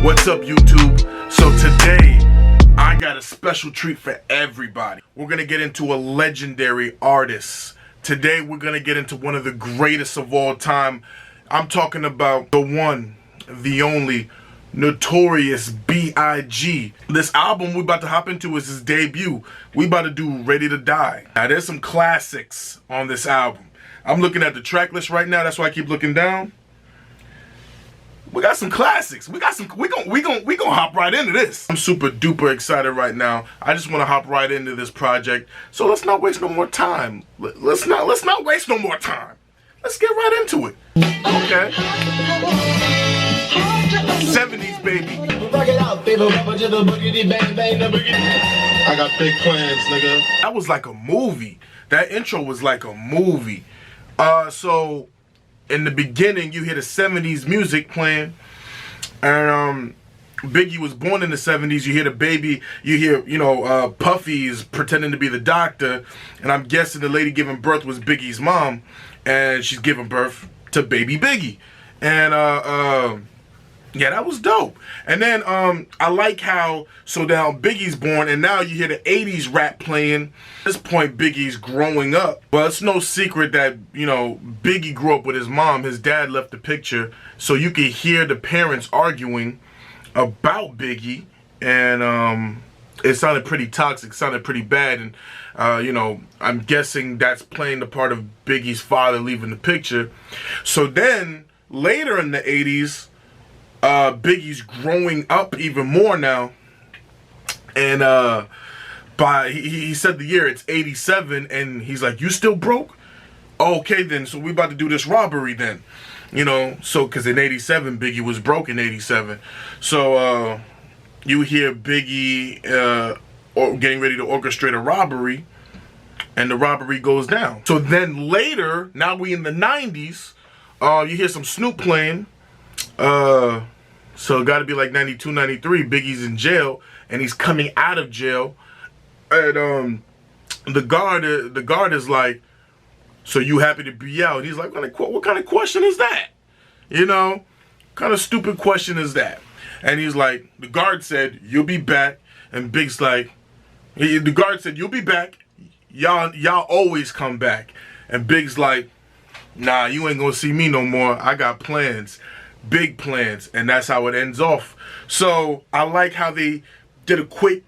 What's up, YouTube? So today, I got a special treat for everybody. We're gonna get into a legendary artist. Today, we're gonna get into one of the greatest of all time. I'm talking about the one, the only, Notorious B.I.G. This album we're about to hop into is his debut. We about to do Ready to Die. Now, there's some classics on this album. I'm looking at the track list right now. That's why I keep looking down. We got some classics. We gonna hop right into this. I'm super duper excited right now. I just want to hop right into this project. So let's not waste no more time. Let's not waste no more time. Let's get right into it. Okay. 70s, baby. I got big plans, nigga. That was like a movie. That intro was like a movie. So in the beginning, you hear the 70s music playing, and Biggie was born in the 70s. You hear the baby, you hear, Puffy is pretending to be the doctor, and I'm guessing the lady giving birth was Biggie's mom, and she's giving birth to baby Biggie. And yeah, that was dope. And then I like how, so now Biggie's born, and now you hear the 80s rap playing. At this point, Biggie's growing up. Well, it's no secret that, Biggie grew up with his mom. His dad left the picture, so you could hear the parents arguing about Biggie. And it sounded pretty toxic, sounded pretty bad. And, I'm guessing that's playing the part of Biggie's father leaving the picture. So then, later in the 80s, Biggie's growing up even more now, and he said the year, it's 87, and he's like, you still broke? Okay then, so we about to do this robbery then, so because in 87 Biggie was broke in 87. So you hear Biggie getting ready to orchestrate a robbery, and the robbery goes down. So then later, now we in the 90s, you hear some Snoop playing. So it got to be like 92, 93. Biggie's in jail, and he's coming out of jail, and the guard is like, "So you happy to be out?" And he's like, "What kind of question is that? Kind of stupid question is that?" And he's like, the guard said, "You'll be back," and Big's like, the guard said, "You'll be back. Y'all always come back," and Big's like, "Nah, you ain't gonna see me no more. I got plans." Big plans, and that's how it ends off. So I like how they did a quick,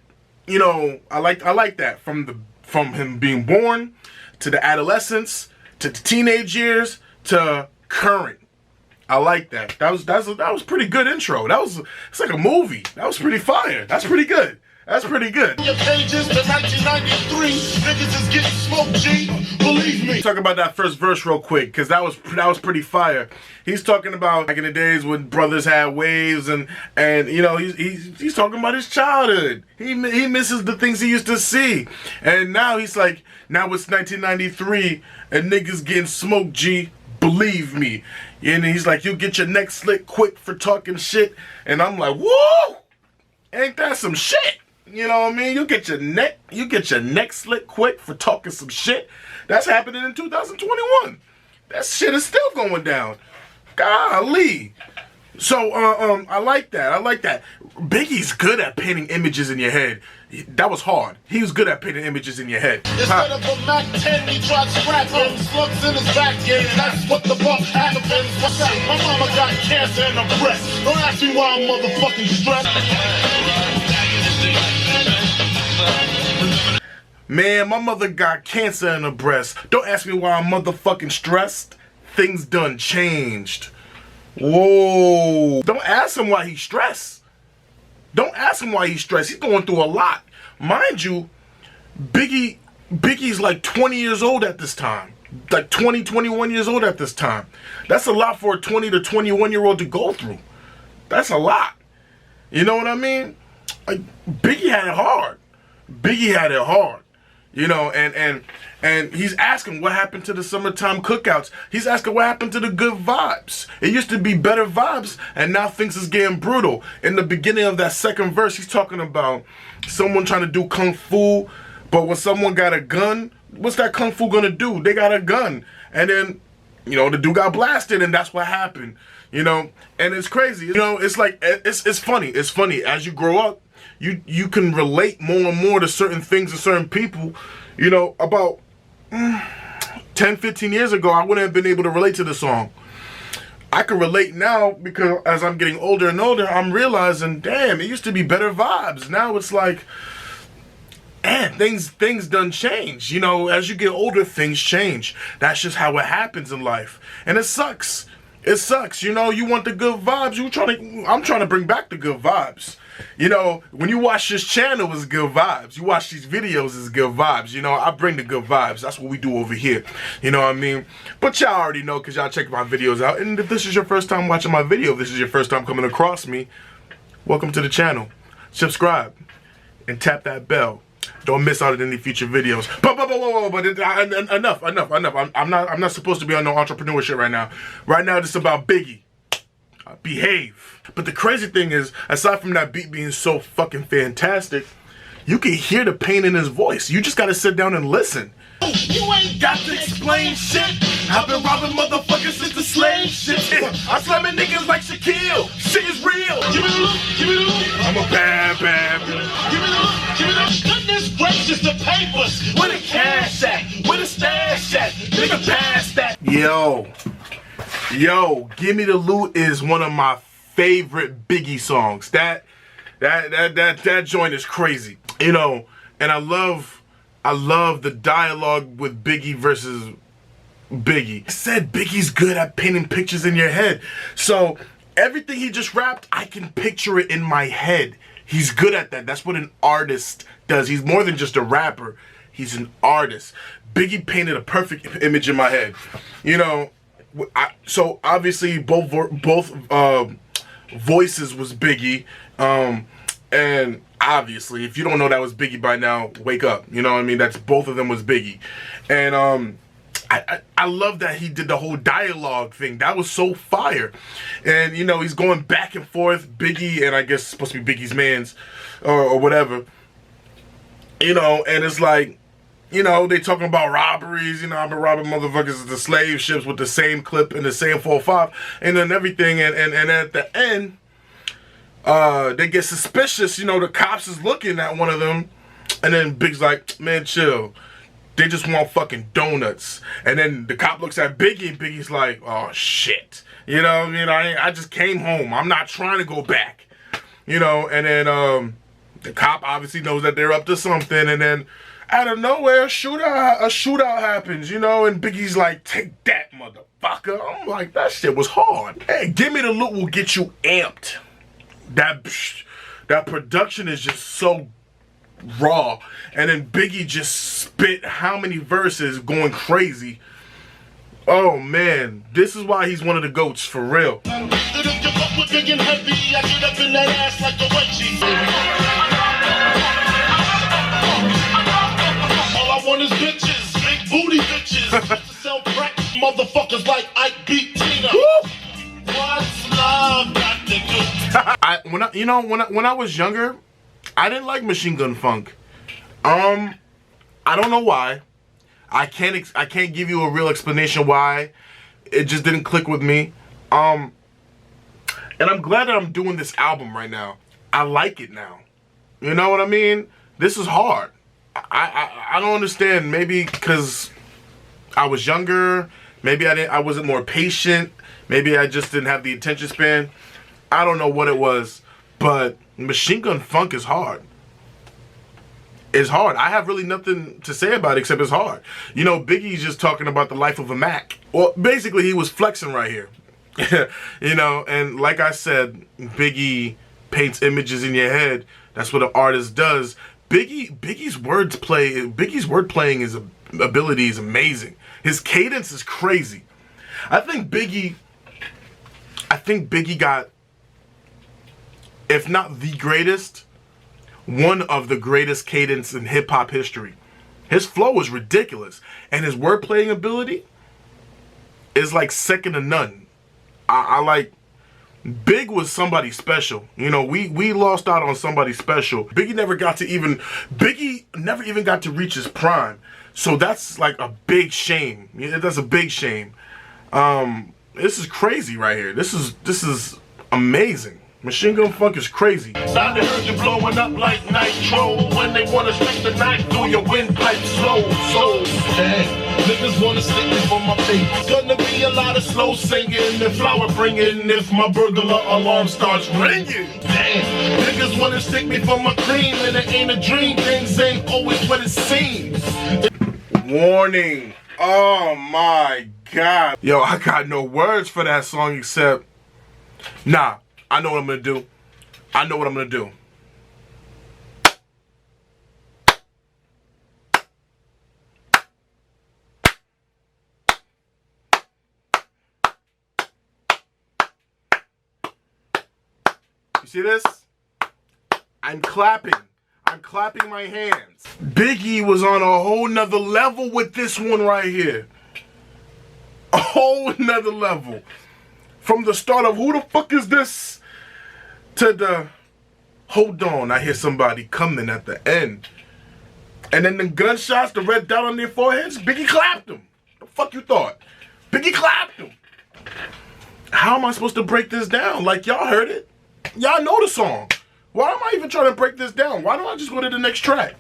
I like that from him being born to the adolescence to the teenage years to current. I like that. That was pretty good intro. It's like a movie. That was pretty fire. That's pretty good. That's pretty good. Your pages to 1993, niggas is getting smoked, G. Believe me. Talk about that first verse real quick, because that was pretty fire. He's talking about back in the days when brothers had waves, and he's talking about his childhood. He misses the things he used to see, and now he's like, now it's 1993, and niggas getting smoked, G. Believe me. And he's like, you get your neck slit quick for talking shit, and I'm like, whoa, ain't that some shit? You know what I mean? You get your neck slit quick for talking some shit. That's happening in 2021. That shit is still going down. Golly. So I like that. I like that. Biggie's good at painting images in your head. That was hard. He was good at painting images in your head. Instead of a Mac 10, he tried scrapping. Slugs in his back game. That's what the fuck happens. What's up? My mama got cancer in her breast. Don't ask me why I'm motherfucking stressed. Man, my mother got cancer in her breast. Don't ask me why I'm motherfucking stressed. Things done changed. Whoa. Don't ask him why he's stressed. Don't ask him why he's stressed. He's going through a lot. Mind you, Biggie's like 20 years old at this time. Like 20, 21 years old at this time. That's a lot for a 20 to 21-year-old to go through. That's a lot. You know what I mean? Like, Biggie had it hard. Biggie had it hard. And he's asking what happened to the summertime cookouts. He's asking what happened to the good vibes. It used to be better vibes, and now things is getting brutal. In the beginning of that second verse, he's talking about someone trying to do kung fu, but when someone got a gun, what's that kung fu gonna do? They got a gun. And then You know, the dude got blasted, and that's what happened. You know, and it's crazy. You know, it's like it's funny. It's funny as you grow up, you can relate more and more to certain things and certain people. You know, about 10, 15 years ago, I wouldn't have been able to relate to the song. I can relate now because as I'm getting older and older, I'm realizing, damn, it used to be better vibes. Now it's like, man, things done change. You know, as you get older, things change. That's just how it happens in life. And it sucks. It sucks. You know, you want the good vibes. I'm trying to bring back the good vibes. You know, when you watch this channel, it's good vibes. You watch these videos, it's good vibes. You know, I bring the good vibes. That's what we do over here. You know what I mean? But y'all already know because y'all check my videos out. And if this is your first time watching my video, if this is your first time coming across me, welcome to the channel. Subscribe and tap that bell. Don't miss out on any future videos. But enough. I'm not supposed to be on no entrepreneur shit right now. Right now, this is about Biggie. Behave. But the crazy thing is, aside from that beat being so fucking fantastic, you can hear the pain in his voice. You just gotta sit down and listen. You ain't got to explain shit. I've been robbing motherfuckers since the slave shit. I'm slamming niggas like Shaquille. Shit is real. Give me the look, give me the look. I'm a bad. Give me the look, give me the look. Goodness gracious, the papers. Where the cash at? Where the stash at? Nigga, pass that. Yo, Gimme the Loot is one of my favorite Biggie songs. That joint is crazy. You know, and I love the dialogue with Biggie versus Biggie. I said Biggie's good at painting pictures in your head. So everything he just rapped, I can picture it in my head. He's good at that. That's what an artist does. He's more than just a rapper. He's an artist. Biggie painted a perfect image in my head. You know, so obviously both voices was Biggie. And obviously, if you don't know that was Biggie by now, wake up. You know what I mean? That's both of them was Biggie. And I love that he did the whole dialogue thing. That was so fire. And you know, he's going back and forth, Biggie, and I guess it's supposed to be Biggie's mans or whatever. You know, and it's like, you know, they talking about robberies. You know, I've been robbing motherfuckers at the slave ships with the same clip and the same 4.5 and then everything. And at the end, they get suspicious. You know, the cops is looking at one of them, and then Big's like, man, chill. They just want fucking donuts. And then the cop looks at Biggie, and Biggie's like, oh shit. You know what I mean? I just came home. I'm not trying to go back. You know, and then the cop obviously knows that they're up to something, and then out of nowhere, a shootout happens, you know, and Biggie's like, take that, motherfucker. I'm like, that shit was hard. Hey, Gimme the Loot will get you amped. That production is just so raw. And then Biggie just spit how many verses going crazy. Oh, man. This is why he's one of the GOATs, for real. Is bitches, big booty bitches. Sell crack motherfuckers like Ike beat Tina. What's love got to do? When I was younger, I didn't like Machine Gun Funk. I don't know why. I can't give you a real explanation why. It just didn't click with me. And I'm glad that I'm doing this album right now. I like it now. You know what I mean? This is hard. I don't understand. Maybe because I was younger. Maybe I wasn't more patient. Maybe I just didn't have the attention span. I don't know what it was. But Machine Gun Funk is hard. It's hard. I have really nothing to say about it except it's hard. You know, Biggie's just talking about the life of a Mac. Well, basically he was flexing right here. You know, and like I said, Biggie paints images in your head. That's what an artist does. Biggie's wordplaying is ability is amazing. His cadence is crazy. I think Biggie got, if not the greatest, one of the greatest cadence in hip hop history. His flow is ridiculous, and his wordplaying ability is like second to none. I like. Big was somebody special. You know, we lost out on somebody special. Biggie never even got to reach his prime. So that's like a big shame. That's a big shame. This is crazy right here. This is amazing. Machine Gun Funk is crazy. Now they heard you blowing up like nitro when they wanna stick the knife through your windpipe slow. So, damn, niggas wanna stick me for my face. Gonna be a lot of slow singing and flower bringing if my burglar alarm starts ringing. Damn, niggas wanna stick me for my cream and it ain't a dream. Things ain't always what it seems. Warning. Oh my God. Yo, I got no words for that song except, nah. I know what I'm gonna do. I know what I'm gonna do. You see this? I'm clapping. I'm clapping my hands. Biggie was on a whole nother level with this one right here. A whole nother level. From the start of who the fuck is this? To the, hold on, I hear somebody coming at the end. And then the gunshots, the red dot on their foreheads, Biggie clapped them. The fuck you thought? Biggie clapped them. How am I supposed to break this down? Like, y'all heard it. Y'all know the song. Why am I even trying to break this down? Why don't I just go to the next track?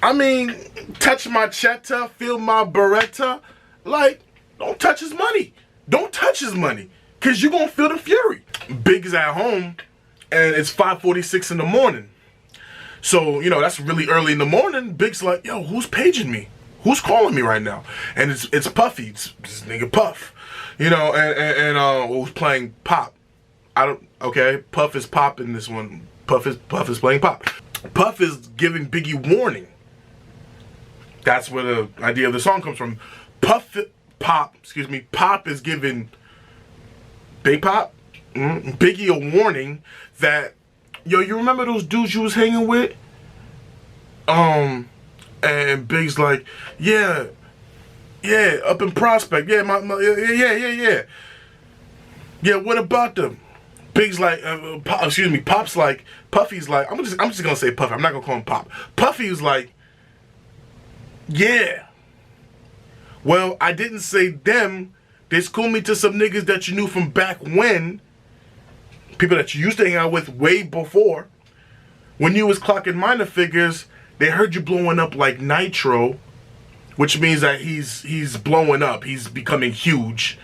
I mean, touch my cheddar, feel my beretta. Like, don't touch his money. Don't touch his money. Because you're going to feel the fury. Big is at home, and it's 5:46 in the morning. So, you know, that's really early in the morning. Big's like, yo, who's paging me? Who's calling me right now? And it's Puffy. It's this nigga Puff. You know, and who's playing Pop. Okay, Puff is Pop in this one. Puff is playing Pop. Puff is giving Biggie warning. That's where the idea of the song comes from. Pop is giving Big Pop, Biggie a warning that, yo, you remember those dudes you was hanging with? And Big's like, yeah, up in Prospect, yeah, yeah, what about them? Big's like, Pop's like, Puffy's like, I'm just gonna say Puffy, I'm not gonna call him Pop. Puffy's like, yeah, well, I didn't say them. They schooled me to some niggas that you knew from back when. People that you used to hang out with way before. When you was clocking minor figures, they heard you blowing up like Nitro. Which means that he's blowing up. He's becoming huge.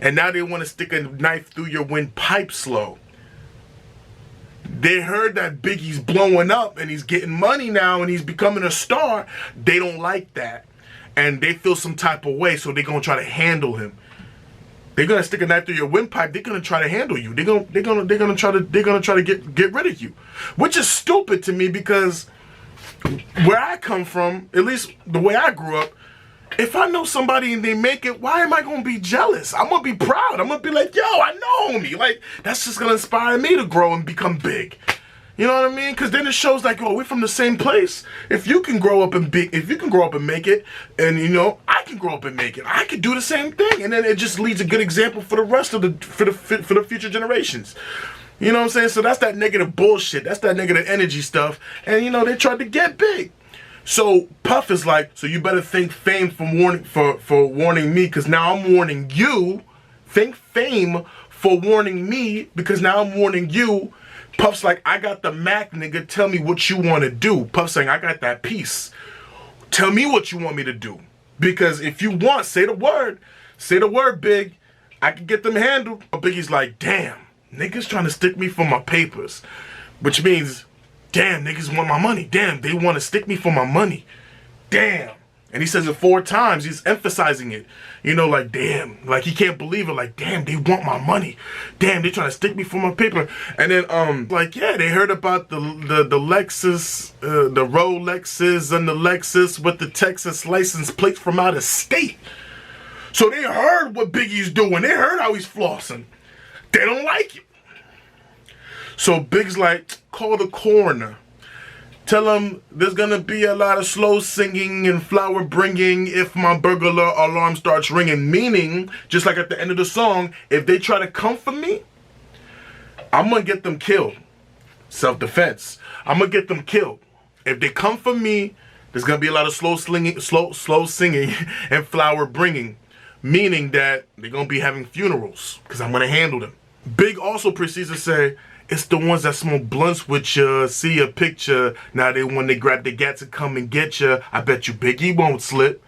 And now they want to stick a knife through your windpipe slow. They heard that Biggie's blowing up and he's getting money now and he's becoming a star. They don't like that. And they feel some type of way, so they're going to try to handle him. They're gonna stick a knife through your windpipe. They're gonna try to handle you. They're gonna try to get rid of you, which is stupid to me because where I come from, at least the way I grew up, if I know somebody and they make it, why am I gonna be jealous? I'm gonna be proud. I'm gonna be like, yo, I know me. Like that's just gonna inspire me to grow and become big. You know what I mean? Because then it shows like, oh, we're from the same place. If you can grow up and make it, and you know, I can grow up and make it. I could do the same thing, and then it just leads a good example for the rest of the future generations. You know what I'm saying? So that's that negative bullshit. That's that negative energy stuff. And you know, they tried to get big. So Puff is like, so you better thank Fame for warning me, because now I'm warning you. Thank Fame for warning me, because now I'm warning you. Puff's like, I got the Mac, nigga. Tell me what you want to do. Puff's saying, I got that piece. Tell me what you want me to do. Because if you want, say the word. Say the word, Big. I can get them handled. Biggie's like, damn, niggas trying to stick me for my papers. Which means, damn, niggas want my money. Damn, they want to stick me for my money. Damn. And he says it 4 times. He's emphasizing it. You know, like, damn. Like, he can't believe it. Like, damn, they want my money. Damn, they trying to stick me for my paper. And then, like, yeah, they heard about the Lexus, the Rolexes and the Lexus with the Texas license plate from out of state. So they heard what Biggie's doing. They heard how he's flossing. They don't like it. So Big's like, call the coroner. Tell him there's gonna be a lot of slow singing and flower bringing if my burglar alarm starts ringing. Meaning, just like at the end of the song, if they try to come for me, I'm gonna get them killed. Self-defense. I'm gonna get them killed. If they come for me, there's gonna be a lot of slow singing and flower bringing. meaning that they're gonna be having funerals because I'm gonna handle them. Big also proceeds to say, it's the ones that smoke blunts with you, see a picture, now they when they grab the gat to come and get you, I bet you Biggie won't slip.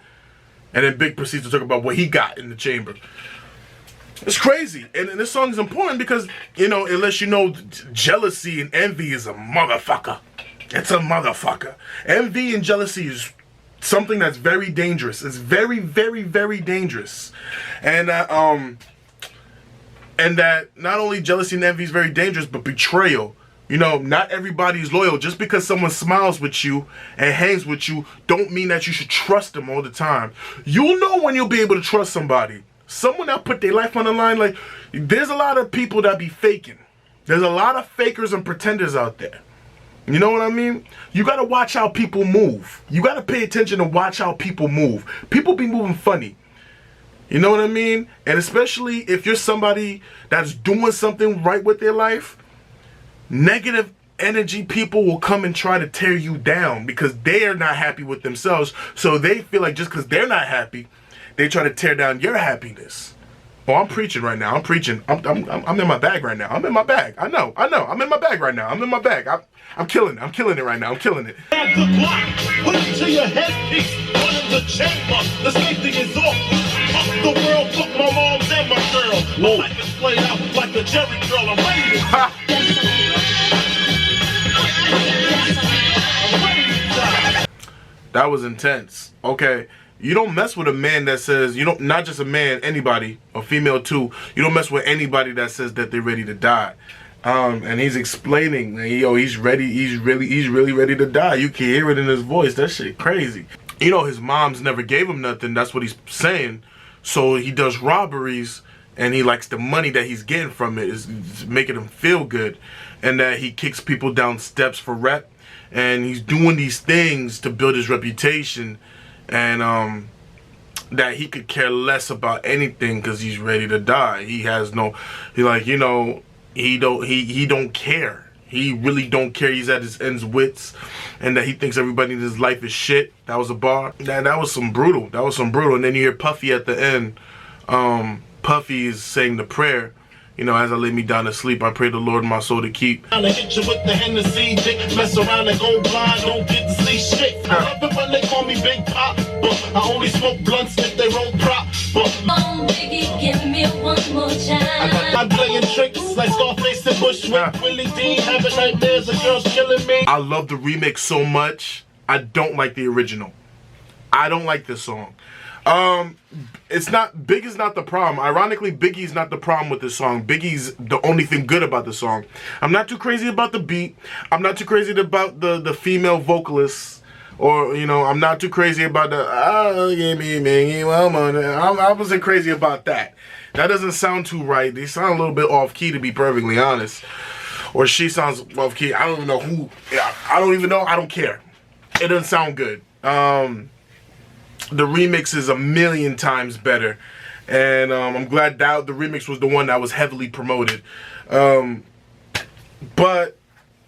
And then Big proceeds to talk about what he got in the chamber. It's crazy. And this song is important because, you know, it lets you know jealousy and envy is a motherfucker. It's a motherfucker. Envy and jealousy is something that's very dangerous. It's very, very, very dangerous. And that not only jealousy and envy is very dangerous, but betrayal. You know, not everybody is loyal. Just because someone smiles with you and hangs with you, don't mean that you should trust them all the time. You'll know when you'll be able to trust somebody. Someone that put their life on the line. Like, there's a lot of people that be faking. There's a lot of fakers and pretenders out there. You know what I mean? You gotta watch how people move. You gotta pay attention and watch how people move. People be moving funny. You know what I mean? And especially if you're somebody that's doing something right with their life, negative energy people will come and try to tear you down because they are not happy with themselves. So they feel like just because they're not happy, they try to tear down your happiness. Oh, I'm preaching right now. I'm preaching. I'm in my bag right now. I'm in my bag. I know. I'm in my bag right now. I'm in my bag. I'm killing it. I'm killing it right now. I'm killing it. Put it to your headpiece. One in the chamber. The safety is off. Fuck the world. Fuck my moms and my girl. My life is played out like the Jerry girl. I'm ready to die. I'm ready to die. That was intense. Okay. You don't mess with a man that says, you don't, not just a man, anybody, a female too, you don't mess with anybody that says that they're ready to die. And he's explaining, yo, he's really ready to die. You can hear it in his voice. That shit crazy. You know, his mom's never gave him nothing. That's what he's saying. So he does robberies, and he likes the money that he's getting from it. Is making him feel good. And that he kicks people down steps for rep. And he's doing these things to build his reputation. And that he could care less about anything because he's ready to die. He has no, he like, you know, he don't care. He really don't care. He's at his ends wits, and that he thinks everybody in his life is shit. That was a bar. That was some brutal. That was some brutal. And then you hear Puffy at the end. Puffy is saying the prayer. You know, as I lay me down to sleep, I pray the Lord my soul to keep. I hit you with the Hennessy, dick, mess around and go blind, don't get to see shit. I love it when they call me Big Pop, but I only smoke blunts if they roll prop. But Biggie, give me one more time. I'm playing tricks like Scarface and Bushwick, Willie Dean, having nightmares of girls killing me. I love the remix so much. I don't like the original. I don't like this song. It's not, Big is not the problem. Ironically, Biggie's not the problem with this song. Biggie's the only thing good about the song. I'm not too crazy about the beat. I'm not too crazy about the female vocalists. Or, you know, I'm not too crazy about the, give me money. I wasn't crazy about that. That doesn't sound too right. They sound a little bit off key, to be perfectly honest. Or she sounds off key. I don't even know who. I don't even know. I don't care. It doesn't sound good. The remix is a million times better, and I'm glad that the remix was the one that was heavily promoted. But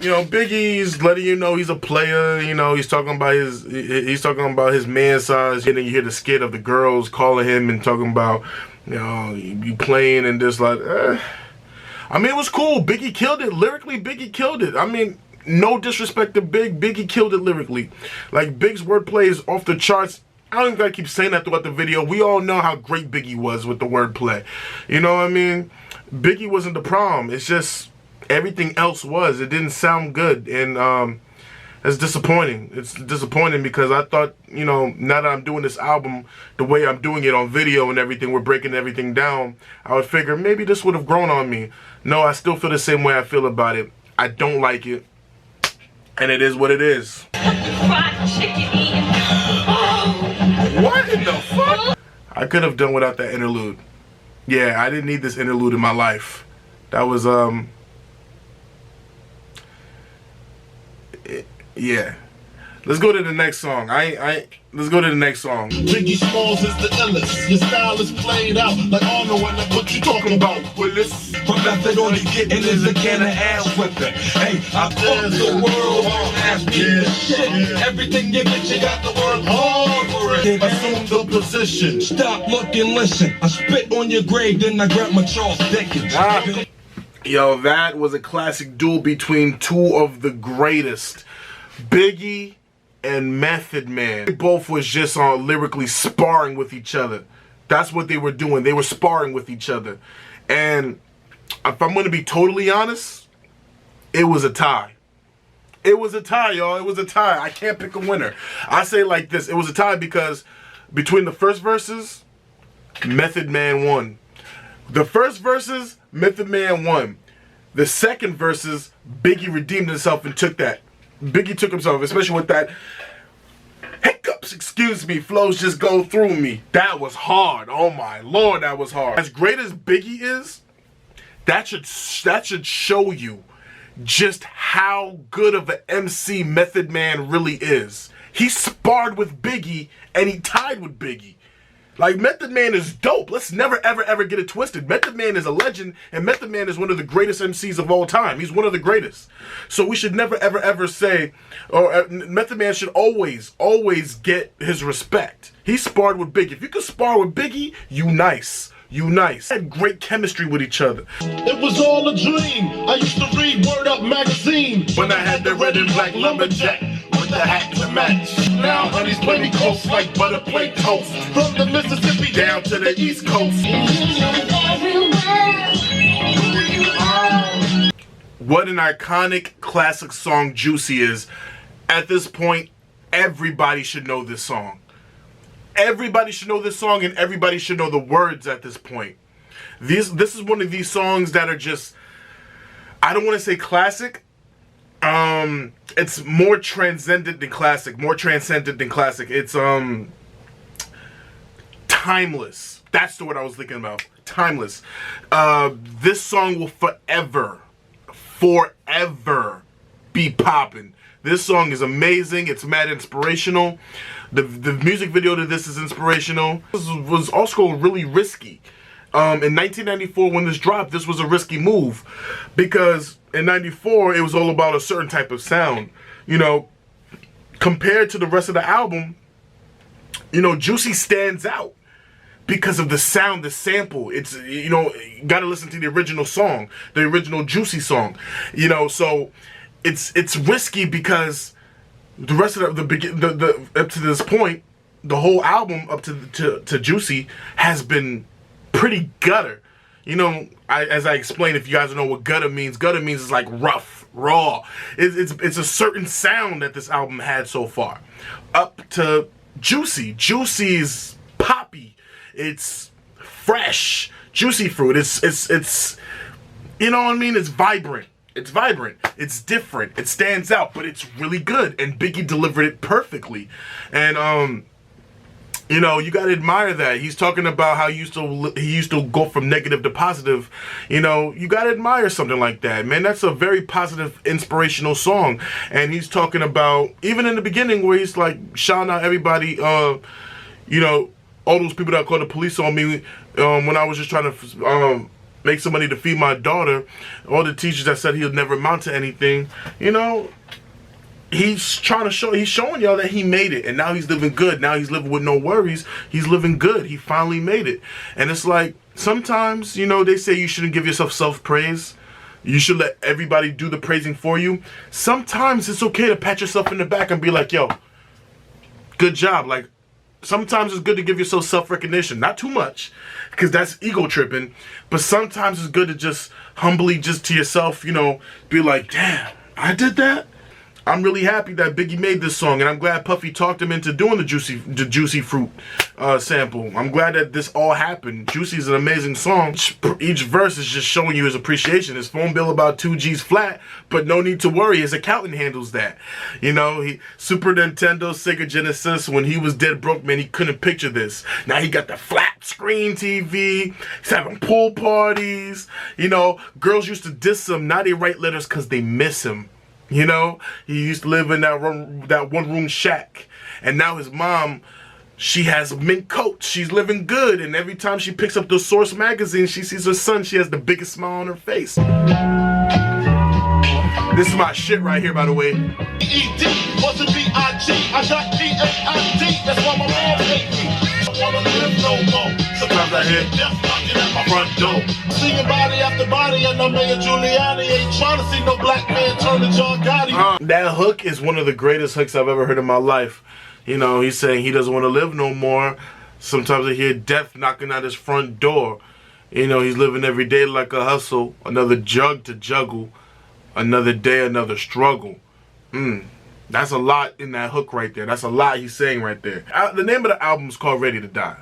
you know, Biggie's letting you know he's a player. You know, he's talking about his man size. And then you hear the skit of the girls calling him and talking about, you know, you playing and just like. I mean, it was cool. Biggie killed it lyrically. Biggie killed it. I mean, no disrespect to Big. Biggie killed it lyrically. Like Big's wordplay is off the charts. I don't even gotta keep saying that throughout the video. We all know how great Biggie was with the wordplay. You know what I mean? Biggie wasn't the problem. It's just everything else was. It didn't sound good, and it's disappointing. It's disappointing because I thought, you know, now that I'm doing this album the way I'm doing it on video and everything, we're breaking everything down, I would figure maybe this would have grown on me. No, I still feel the same way I feel about it. I don't like it, and it is what it is. Fried chicken eating. What in the fuck? I could have done without that interlude. Yeah, I didn't need this interlude in my life. That was, yeah. Let's go to the next song. Let's go to the next song. Biggie Smalls is the illest. Your style is played out like Arnold when what you talking about. Well, realest. From method on you getting is a can of ass whipping. Hey, I fuck the world, ask me shit. Everything you get, you got to work hard for it. Assume the position. Stop, look, and listen. I spit on your grave, then I grab my Charles Dickens. Yo, that was a classic duel between two of the greatest, Biggie and Method Man. They both was just lyrically sparring with each other. That's what they were doing. They were sparring with each other. And if I'm going to be totally honest, it was a tie. It was a tie, y'all. It was a tie. I can't pick a winner. I say it like this. It was a tie because between the first verses, Method Man won. The first verses, Method Man won. The second verses, Biggie redeemed himself and took that. Biggie took himself, especially with that hiccups, excuse me, flows just go through me. That was hard. Oh my Lord, that was hard. As great as Biggie is, that should show you just how good of an MC Method Man really is. He sparred with Biggie and he tied with Biggie. Like, Method Man is dope. Let's never, ever, ever get it twisted. Method Man is a legend, and Method Man is one of the greatest MCs of all time. He's one of the greatest. So we should never, ever, ever say, or Method Man should always, always get his respect. He sparred with Biggie. If you can spar with Biggie, you nice. You nice. They had great chemistry with each other. It was all a dream. I used to read Word Up magazine when I had the red and black lumberjack with the hat to match. Now honey's plenty close like butter plate toast. From the Mississippi down to the East Coast. What an iconic classic song Juicy is. At this point, everybody should know this song. Everybody should know this song, and everybody should know the words at this point. This is one of these songs that are just, I don't want to say classic. It's more transcendent than classic. More transcendent than classic. It's timeless. That's the word I was thinking about. Timeless. This song will forever be popping. This song is amazing. It's mad inspirational. The music video to this is inspirational. This was also really risky. In 1994, when this dropped, this was a risky move because in 94, it was all about a certain type of sound. You know, compared to the rest of the album, you know, Juicy stands out because of the sound, the sample. It's, you know, you gotta listen to the original song, the original Juicy song. You know, so it's risky because the rest of the up to this point, the whole album up to Juicy has been pretty gutter. You know, as I explained, if you guys don't know what gutter means is like rough, raw. It's a certain sound that this album had so far. Up to Juicy. Juicy's poppy. It's fresh. Juicy fruit. It's you know what I mean? It's vibrant. It's vibrant. It's different. It stands out, but it's really good. And Biggie delivered it perfectly. And you know, you gotta admire that. He's talking about how he used to go from negative to positive. You know, you gotta admire something like that, man. That's a very positive, inspirational song. And he's talking about, even in the beginning, where he's like shouting out everybody, you know, all those people that called the police on me when I was just trying to make some money to feed my daughter. All the teachers that said he'll never amount to anything. You know, he's trying to show, he's showing y'all that he made it, and now he's living good. Now he's living with no worries. He's living good. He finally made it. And it's like, sometimes, you know, they say you shouldn't give yourself self-praise. You should let everybody do the praising for you. Sometimes it's okay to pat yourself in the back and be like, yo, good job. Like, sometimes it's good to give yourself self-recognition. Not too much, because that's ego tripping. But sometimes it's good to just humbly, just to yourself, you know, be like, damn, I did that? I'm really happy that Biggie made this song, and I'm glad Puffy talked him into doing the Juicy Fruit sample. I'm glad that this all happened. Juicy is an amazing song. Each verse is just showing you his appreciation. His phone bill about 2 G's flat, but no need to worry. His accountant handles that. You know, Super Nintendo, Sega Genesis, when he was dead broke, man, he couldn't picture this. Now he got the flat screen TV. He's having pool parties. You know, girls used to diss him. Now they write letters because they miss him. You know, he used to live in that one room shack, and now his mom She has mint coats. She's living good. And every time she picks up the Source magazine, she sees her son. She has the biggest smile on her face. This is my shit right here, by the way. E.D. was a B.I.G. I got D.A.I.D. That's why my mom hate me. I don't wanna live no more. Sometimes I hear death knocking at my front door. Seeing body after body, and I'm Mayor Giuliani ain't trying to see no black man turn to John Gotti. That hook is one of the greatest hooks I've ever heard in my life. You know, he's saying he doesn't want to live no more. Sometimes I hear death knocking at his front door. You know, he's living every day like a hustle. Another jug to juggle. Another day, another struggle. That's a lot in that hook right there. That's a lot he's saying right there. The name of the album is called Ready to Die.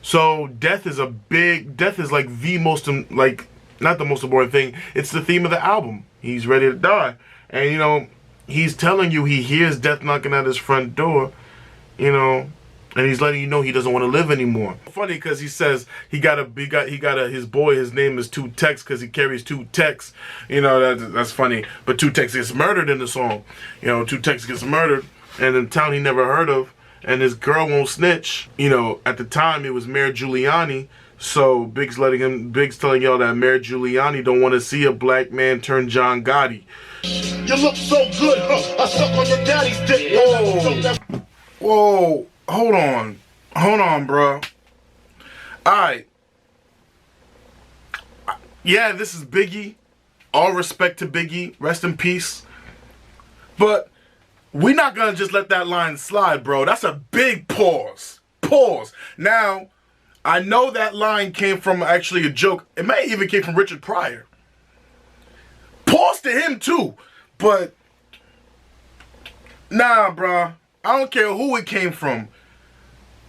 So death is like the most, like, not the most important thing. It's the theme of the album. He's ready to die. And, you know, he's telling you he hears death knocking at his front door, you know, and he's letting you know he doesn't want to live anymore. Funny because he says his boy, his name is 2 Tex because he carries 2 Tex. You know, that's funny. But 2 Tex gets murdered in the song. You know, 2 Tex gets murdered in a town he never heard of, and his girl won't snitch. You know, at the time it was Mayor Giuliani. So Big's telling y'all that Mayor Giuliani don't want to see a black man turn John Gotti. You look so good, huh? I suck on your daddy's dick. Whoa, hold on, bro. Alright. Yeah, this is Biggie. All respect to Biggie. Rest in peace. But we're not gonna just let that line slide, bro. That's a big pause. Pause. Now, I know that line came from actually a joke. It may even came from Richard Pryor. Pause to him too. But nah, bruh. I don't care who it came from.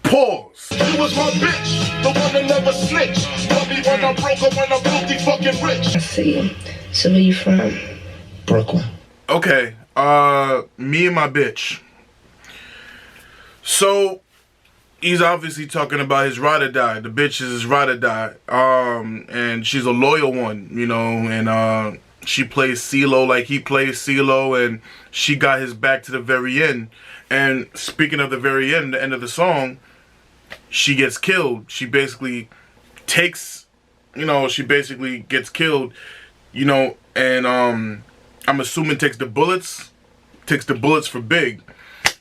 Pause. You was my bitch, the one that never snitched. Love me when I'm broke or when I'm filthy fucking rich. I see you. So where you from? Brooklyn. Okay, me and my bitch. So, he's obviously talking about his ride or die. The bitch is his ride or die. And she's a loyal one, you know, and she plays CeeLo like he plays CeeLo, and she got his back to the very end. And speaking of the very end, the end of the song, she gets killed. She basically takes, you know, she basically gets killed, you know, and I'm assuming takes the bullets for Big,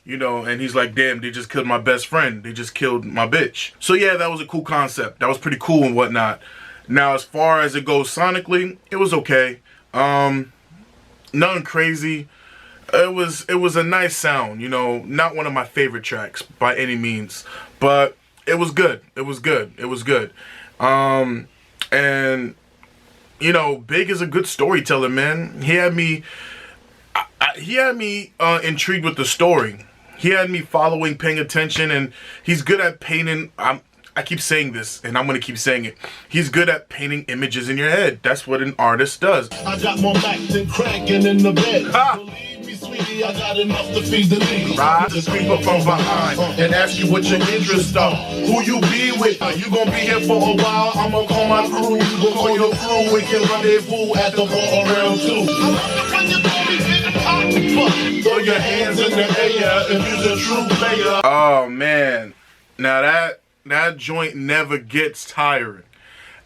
you know, and he's like, damn, they just killed my best friend. They just killed my bitch. So yeah, that was a cool concept. That was pretty cool and whatnot. Now, as far as it goes sonically, it was okay. Nothing crazy. It was a nice sound, you know, not one of my favorite tracks by any means, but it was good. It was good. It was good. And you know, Big is a good storyteller, man. He had me intrigued with the story. He had me following, paying attention, and he's good at painting. I keep saying this, and I'm gonna keep saying it. He's good at painting images in your head. That's what an artist does. I got more Mac than cranking in the bed. Believe me, sweetie, I got enough to feed the need. Ride the creeper from behind and ask you what your interests are. Who you be with? You gonna be here for a while? I'm gonna call my crew. You gonna call your crew. We can rendezvous at the bar around 2. I love it when you call me Big Pop. Throw your hands in the air if you're a true player. Oh man, now that joint never gets tiring.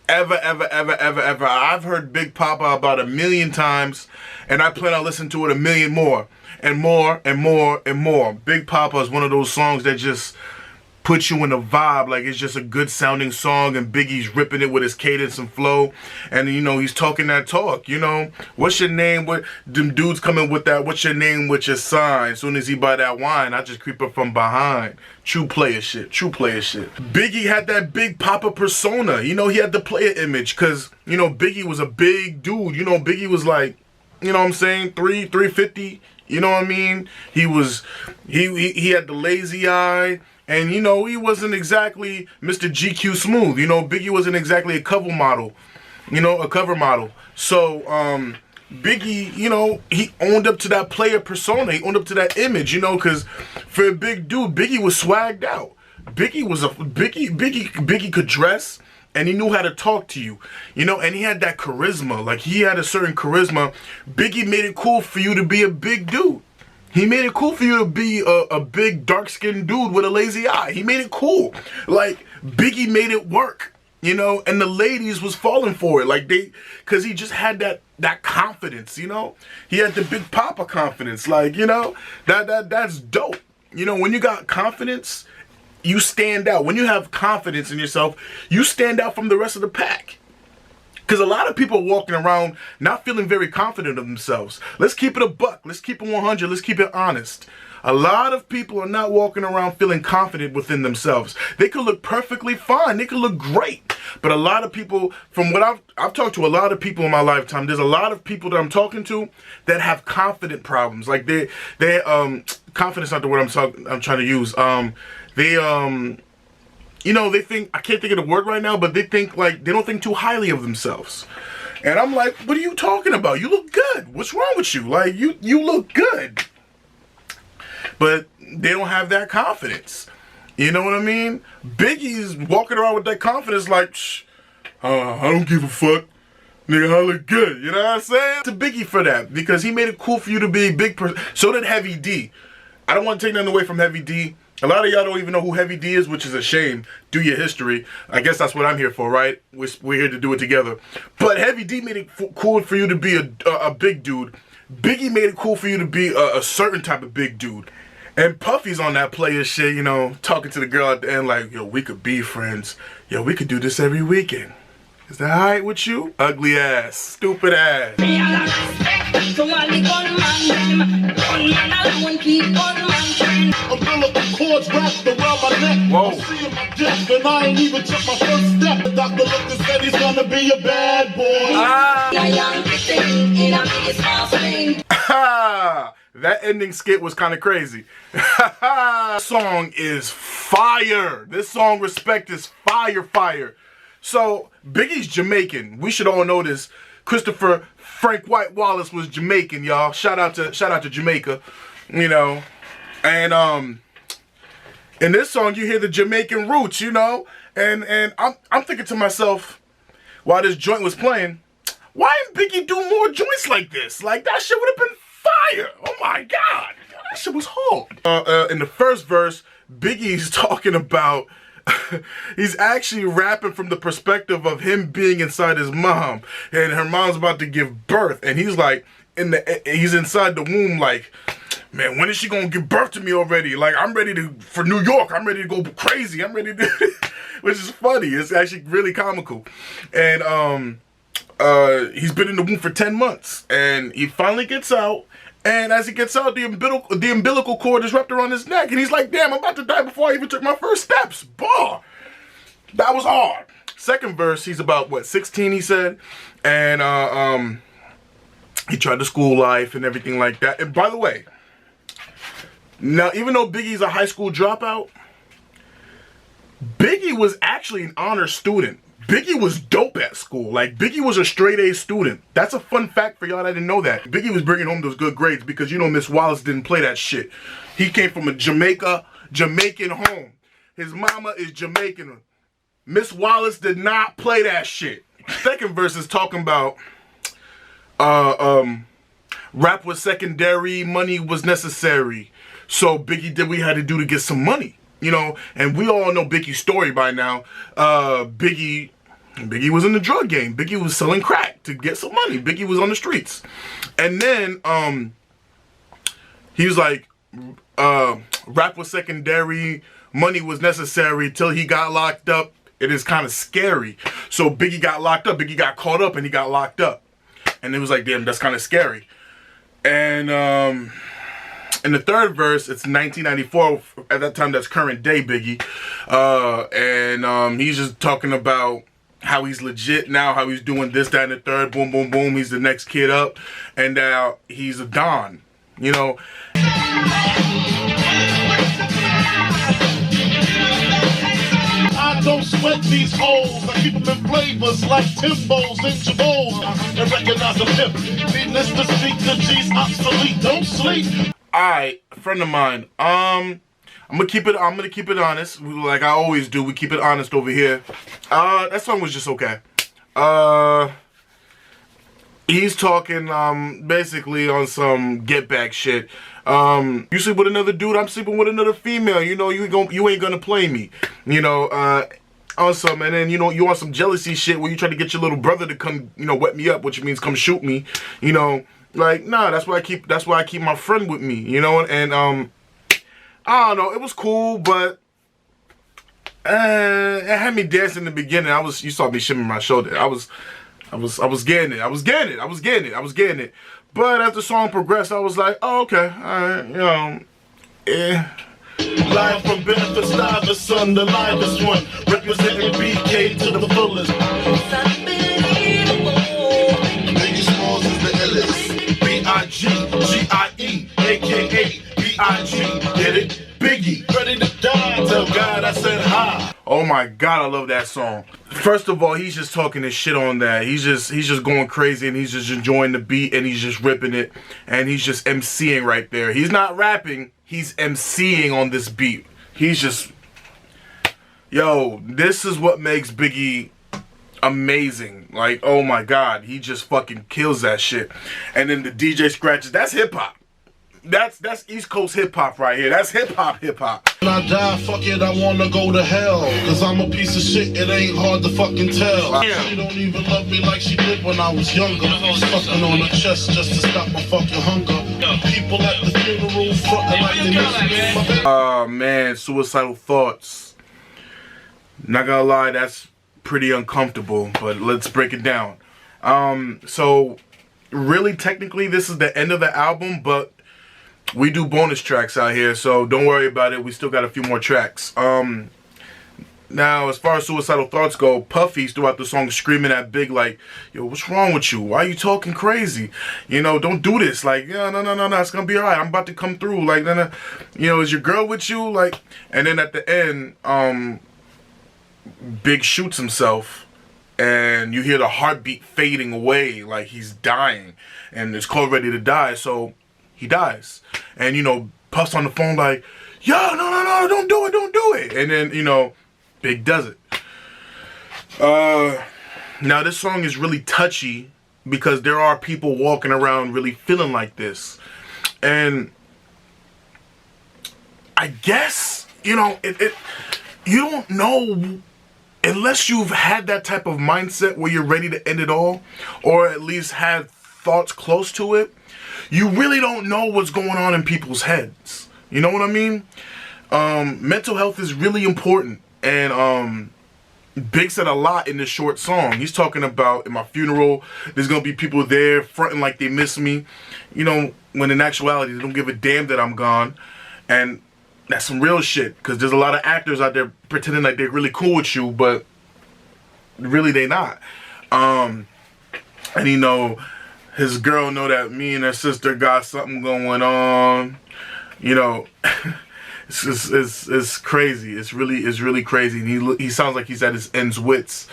Ever. I've heard Big Papa about 1,000,000 times, and I plan on listening to it 1,000,000 more. And more and more and more. Big Papa is one of those songs that just puts you in a vibe. Like, it's just a good sounding song, and Biggie's ripping it with his cadence and flow. And, you know, he's talking that talk, you know. What's your name? What them dudes coming with that? What's your name? What's your sign? As soon as he buy that wine, I just creep up from behind. True player shit. True player shit. Biggie had that Big Papa persona. You know, he had the player image, because, you know, Biggie was a big dude. You know, Biggie was like, you know what I'm saying, 350. You know what I mean? He had the lazy eye. And, you know, he wasn't exactly Mr. GQ Smooth. You know, Biggie wasn't exactly a cover model. You know, a cover model. So, Biggie, you know, he owned up to that player persona. He owned up to that image, you know, because for a big dude, Biggie was swagged out. Biggie could dress, and he knew how to talk to you. You know, and he had that charisma. Like, he had a certain charisma. Biggie made it cool for you to be a big dude. He made it cool for you to be a big dark-skinned dude with a lazy eye. He made it cool. Like, Biggie made it work, you know, and the ladies was falling for it. Like, because he just had that confidence, you know. He had the Big Papa confidence, like, you know, that's dope. You know, when you got confidence, you stand out. When you have confidence in yourself, you stand out from the rest of the pack. Because a lot of people are walking around not feeling very confident of themselves. Let's keep it a buck. Let's keep it 100. Let's keep it honest. A lot of people are not walking around feeling confident within themselves. They could look perfectly fine. They could look great. But a lot of people, from what I've talked to a lot of people in my lifetime, there's a lot of people that I'm talking to that have confident problems. Like confidence not the word I'm trying to use. You know, they think, I can't think of the word right now, but they think like, they don't think too highly of themselves. And I'm like, what are you talking about? You look good. What's wrong with you? Like, you look good. But they don't have that confidence. You know what I mean? Biggie's walking around with that confidence like, I don't give a fuck. Nigga, I look good. You know what I'm saying? To Biggie for that, because he made it cool for you to be a big person. So did Heavy D. I don't want to take nothing away from Heavy D. A lot of y'all don't even know who Heavy D is, which is a shame. Do your history. I guess that's what I'm here for, right? We're here to do it together. But Heavy D made it cool for you to be a big dude. Biggie made it cool for you to be a certain type of big dude. And Puffy's on that player shit, you know, talking to the girl at the end like, yo, we could be friends. Yo, we could do this every weekend. Is that alright with you? Ugly ass. Stupid ass. Umbilical cords wrapped around my neck. Whoa. I see him at death, and I ain't even took my first step. The doctor looked and said he's gonna be a bad boy. That ending skit was kind of crazy. This song is fire. This song, Respect, is fire. So, Biggie's Jamaican. We should all know this. Christopher Frank White Wallace was Jamaican, y'all. Shout out to Jamaica. You know. And in this song you hear the Jamaican roots, you know? And I'm thinking to myself, while this joint was playing, why didn't Biggie do more joints like this? Like, that shit would have been fire. Oh my God. That shit was hard. In the first verse, Biggie's talking about, he's actually rapping from the perspective of him being inside his mom. And her mom's about to give birth. And he's like, he's inside the womb like, man, when is she gonna give birth to me already? Like, I'm ready for New York. I'm ready to go crazy. I'm ready to, which is funny. It's actually really comical. And he's been in the womb for 10 months, and he finally gets out. And as he gets out, the umbilical cord is wrapped around his neck, and he's like, "Damn, I'm about to die before I even took my first steps." Bah, that was hard. Second verse, he's about what, 16? He said, and he tried the school life and everything like that. And by the way, now, even though Biggie's a high school dropout, Biggie was actually an honor student. Biggie was dope at school. Like, Biggie was a straight A student. That's a fun fact for y'all that didn't know that. Biggie was bringing home those good grades because, you know, Miss Wallace didn't play that shit. He came from a Jamaican home. His mama is Jamaican. Miss Wallace did not play that shit. Second verse is talking about, rap was secondary, money was necessary. So Biggie did what he had to do to get some money, you know, and we all know Biggie's story by now. Biggie was in the drug game. Biggie was selling crack to get some money. Biggie was on the streets. And then he was like, rap was secondary, money was necessary till he got locked up. It is kind of scary. So Biggie got locked up. Biggie got caught up and he got locked up. And it was like, damn, that's kind of scary. And in the third verse, it's 1994. At that time, that's current day Biggie. And he's just talking about how he's legit now, how he's doing this, that, and the third. Boom, boom, boom. He's the next kid up. And now he's a Don, you know. I don't sweat these holes. I keep them in flavors like Timbos and Jabos. And recognize a pimp. Needless to speak, the G's obsolete. Don't sleep. Alright, friend of mine. I'm gonna keep it honest. Like I always do. We keep it honest over here. That song was just okay. He's talking basically on some get back shit. You sleep with another dude, I'm sleeping with another female. You know, you ain't gonna play me. You know, on some, and then you know you want some jealousy shit where you try to get your little brother to come, you know, wet me up, which means come shoot me. You know, like nah, that's why I keep my friend with me. You know, and I don't know, it was cool, but it had me dancing in the beginning. You saw me shimming my shoulder. I was getting it. But as the song progressed, I was like, oh, okay, alright, you know, yeah. Live from Benefit Stuyvesant, the livest one, representing BK to the fullest. Biggie Smalls is the illest. B.I.G, G-I-E, a.k.a. B.I.G, get it? Biggie, ready to die, tell God I said hi. Oh my God, I love that song. First of all, he's just talking his shit on that. He's just going crazy, and he's just enjoying the beat, and he's just ripping it, and he's just MCing right there. He's not rapping, he's MCing on this beat. He's just, yo, this is what makes Biggie amazing. Like, oh my God, he just fucking kills that shit. And then the DJ scratches, that's hip hop. That's East Coast hip hop right here. That's hip hop. When I die, fuck it, I wanna go to hell. Cause I'm a piece of shit, it ain't hard to fucking tell. Yeah. She don't even love me like she did when I was younger. Fucking on her chest just to stop my fucking hunger. People at the funeral frontin' like they miss me. Oh man, suicidal thoughts. Not gonna lie, that's pretty uncomfortable, but let's break it down. So really technically this is the end of the album, but we do bonus tracks out here, so don't worry about it. We still got a few more tracks. Now, as far as suicidal thoughts go, Puffy's throughout the song screaming at Big like, yo, what's wrong with you? Why are you talking crazy? You know, don't do this. Like, yeah, no, it's gonna be alright. I'm about to come through. Like, no. You know, is your girl with you? Like, and then at the end, Big shoots himself, and you hear the heartbeat fading away, like he's dying, and it's called Ready to Die, so he dies. And, you know, Puff's on the phone like, yo, no, don't do it. And then, you know, Big does it. Now, this song is really touchy because there are people walking around really feeling like this. And I guess, you know, you don't know unless you've had that type of mindset where you're ready to end it all, or at least had thoughts close to it. You really don't know what's going on in people's heads. You know what I mean? Mental health is really important. And Big said a lot in this short song. He's talking about, in my funeral, there's going to be people there fronting like they miss me. You know, when in actuality, they don't give a damn that I'm gone. And that's some real shit. Because there's a lot of actors out there pretending like they're really cool with you, but really they not. And you know, his girl know that me and her sister got something going on. You know, it's crazy. It's really crazy. And he sounds like he's at his end's wits,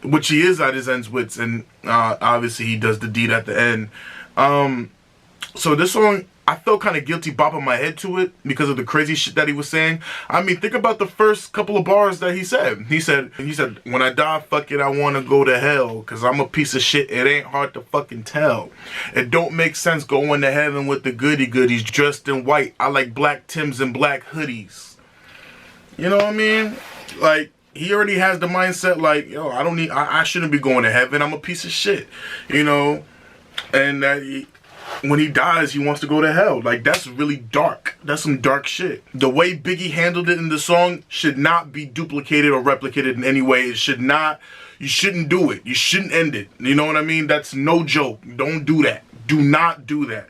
which he is at his end's wits. And obviously he does the deed at the end. So this song, I felt kind of guilty bopping my head to it because of the crazy shit that he was saying. I mean, think about the first couple of bars that he said. He said, when I die, fuck it, I want to go to hell. Because I'm a piece of shit, it ain't hard to fucking tell. It don't make sense going to heaven with the goody-goodies dressed in white. I like black Timbs and black hoodies. You know what I mean? Like, he already has the mindset like, yo, I shouldn't be going to heaven. I'm a piece of shit. You know? And that when he dies, he wants to go to hell. Like, that's really dark. That's some dark shit. The way Biggie handled it in the song should not be duplicated or replicated in any way. It should not. You shouldn't do it. You shouldn't end it. You know what I mean? That's no joke. Don't do that. Do not do that.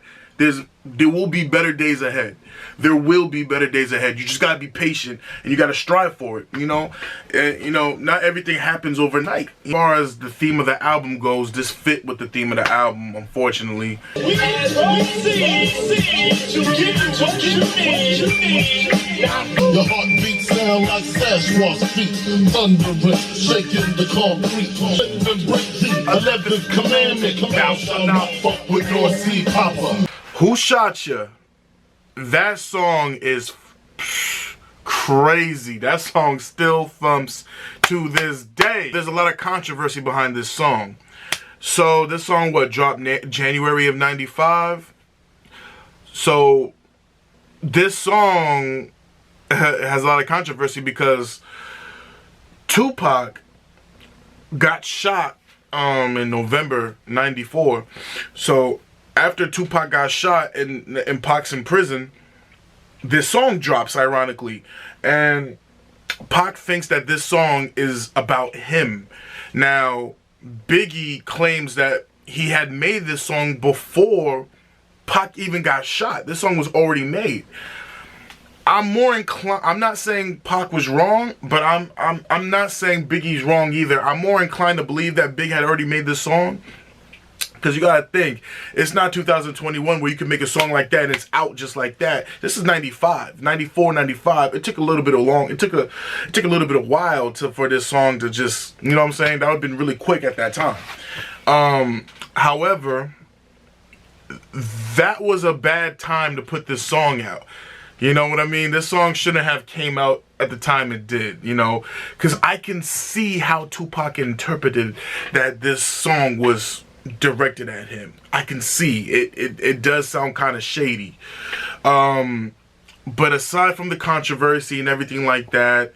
There will be better days ahead. There will be better days ahead. You just gotta be patient and you gotta strive for it. You know, not everything happens overnight. As far as the theme of the album goes, this fit with the theme of the album, unfortunately. The heartbeat sound like Sasquatch feet, thundering, shaking the concrete, and break the 11th commandment. Thou shalt not fuck with North Sea Papa. Who Shot Ya? That song is crazy. That song still thumps to this day. There's a lot of controversy behind this song. So this song dropped January of '95. So this song has a lot of controversy because Tupac got shot in November '94. So after Tupac got shot and Pac's in prison, this song drops, ironically, and Pac thinks that this song is about him. Now, Biggie claims that he had made this song before Pac even got shot. This song was already made. I'm more inclined. I'm not saying Pac was wrong, but I'm not saying Biggie's wrong either. I'm more inclined to believe that Big had already made this song. Because you gotta think, it's not 2021 where you can make a song like that and it's out just like that. This is 95, 94, 95. It took a little bit of it took a little bit of while for this song to just, you know what I'm saying? That would have been really quick at that time. However, that was a bad time to put this song out. You know what I mean? This song shouldn't have came out at the time it did, you know? Because I can see how Tupac interpreted that this song was directed at him. I can see it does sound kind of shady. But aside from the controversy and everything like that,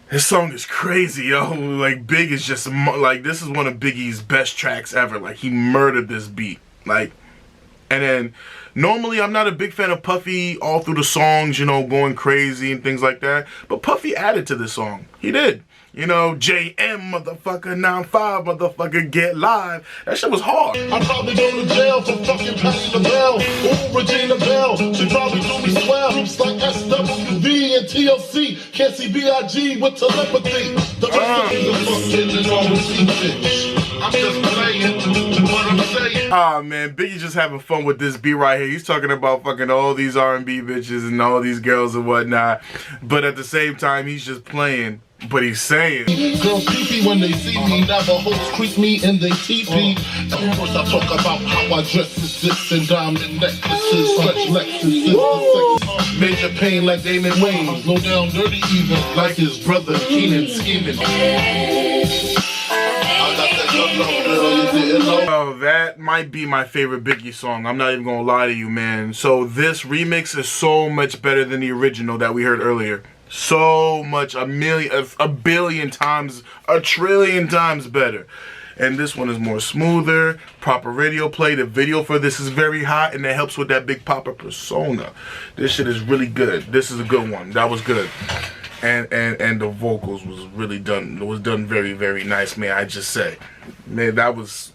this song is crazy, yo. Like, Big is just like, this is one of Biggie's best tracks ever. Like, he murdered this beat. Like, and then normally I'm not a big fan of Puffy all through the songs, you know, going crazy and things like that, but Puffy added to this song. He did. You know, JM, motherfucker, 9-5, motherfucker, get live. That shit was hard. I'm probably going to jail for fucking Patti LaBelle. Ooh, Regina Belle. She probably do me swell. Groups like SWV and TLC. Can't see B.I.G. with telepathy. The rest of the fucking and all the bitch. I'm just playing what I'm saying. Ah, man, Biggie just having fun with this beat right here. He's talking about fucking all these R&B bitches and all these girls and whatnot. But at the same time, he's just playing. But he's saying, girls creepy when they see me. Navajos creep me and they TP. Of course I talk about how I dress this and diamond necklaces, stretch Lexuses, major pain like Damon Wayne. Slow down dirty even like his brother Keenan scheming. Oh, that might be my favorite Biggie song. I'm not even gonna lie to you, man. So this remix is so much better than the original that we heard earlier. So much, a billion times, a trillion times better. And this one is more smoother, proper radio play. The video for this is very hot, and it helps with that Big Papa persona. This shit is really good. This is a good one. That was good. And the vocals was really done. It was done very, very nice, may I just say. Man, that was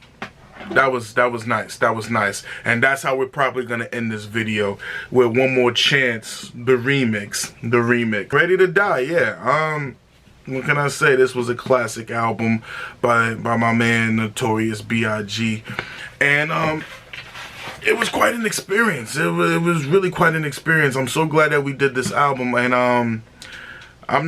nice. That was nice. And that's how we're probably gonna end this video, with One More Chance, the remix. Ready to Die, yeah. What can I say? This was a classic album by my man Notorious B.I.G. And it was quite an experience. It was really quite an experience. I'm so glad that we did this album, and I'm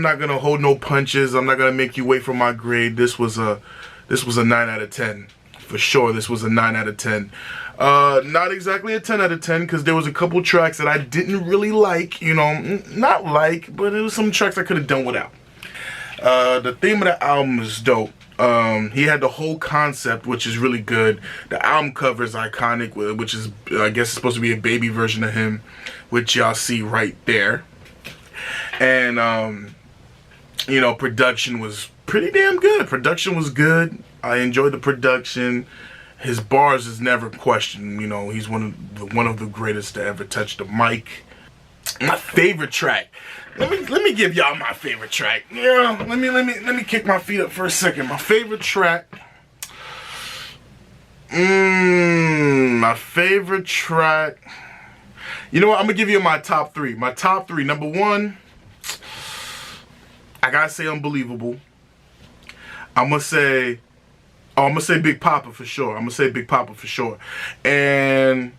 not gonna hold no punches. I'm not gonna make you wait for my grade. This was a 9 out of 10. For sure, this was a 9 out of 10. Not exactly a 10 out of 10, because there was a couple tracks that I didn't really like, you know, not like, but it was some tracks I could have done without. The theme of the album is dope. He had the whole concept, which is really good. The album cover is iconic, which is, I guess, it's supposed to be a baby version of him, which y'all see right there. And, you know, production was pretty damn good. Production was good. I enjoyed the production. His bars is never questioned. You know, he's one of the greatest to ever touch the mic. My favorite track. Let me give y'all my favorite track. Yeah, let me kick my feet up for a second. My favorite track. My favorite track. You know what? I'm gonna give you my top three. My top three. Number one, I gotta say Unbelievable. I'm gonna say Big Papa for sure. And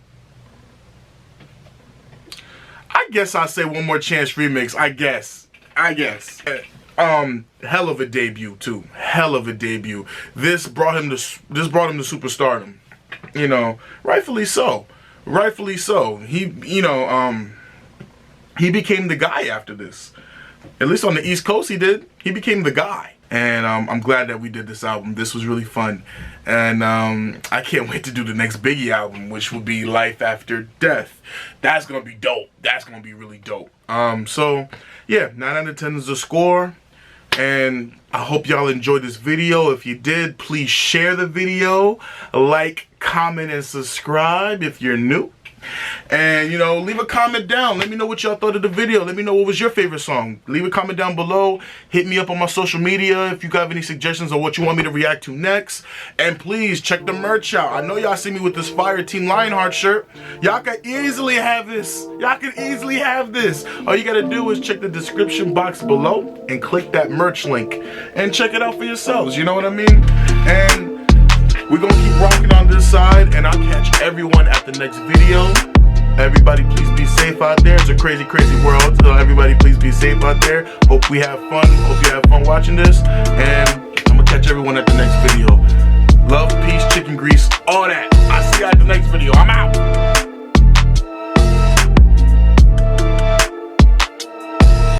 I guess I'll say One More Chance remix. I guess. Hell of a debut too. Hell of a debut. This brought him to superstardom. You know, rightfully so. He, you know, he became the guy after this. At least on the East Coast he did. He became the guy. And I'm glad that we did this album. This was really fun. And I can't wait to do the next Biggie album, which will be Life After Death. That's going to be dope. That's going to be really dope. So, yeah, 9 out of 10 is the score. And I hope y'all enjoyed this video. If you did, please share the video. Like, comment, and subscribe if you're new. And, you know, leave a comment down. Let me know what y'all thought of the video. Let me know what was your favorite song. Leave a comment down below. Hit me up on my social media if you have any suggestions on what you want me to react to next. And please check the merch out. I know y'all see me with this fire Team Lionheart shirt. Y'all can easily have this. Y'all can easily have this. All you gotta do is check the description box below and click that merch link and check it out for yourselves. You know what I mean? And we're gonna keep rocking on this side, and I'll catch everyone at the next video. Everybody please be safe out there. It's a crazy, crazy world. So everybody please be safe out there. Hope we have fun. Hope you have fun watching this. And I'm gonna catch everyone at the next video. Love, peace, chicken grease, all that. I'll see you at the next video. I'm out.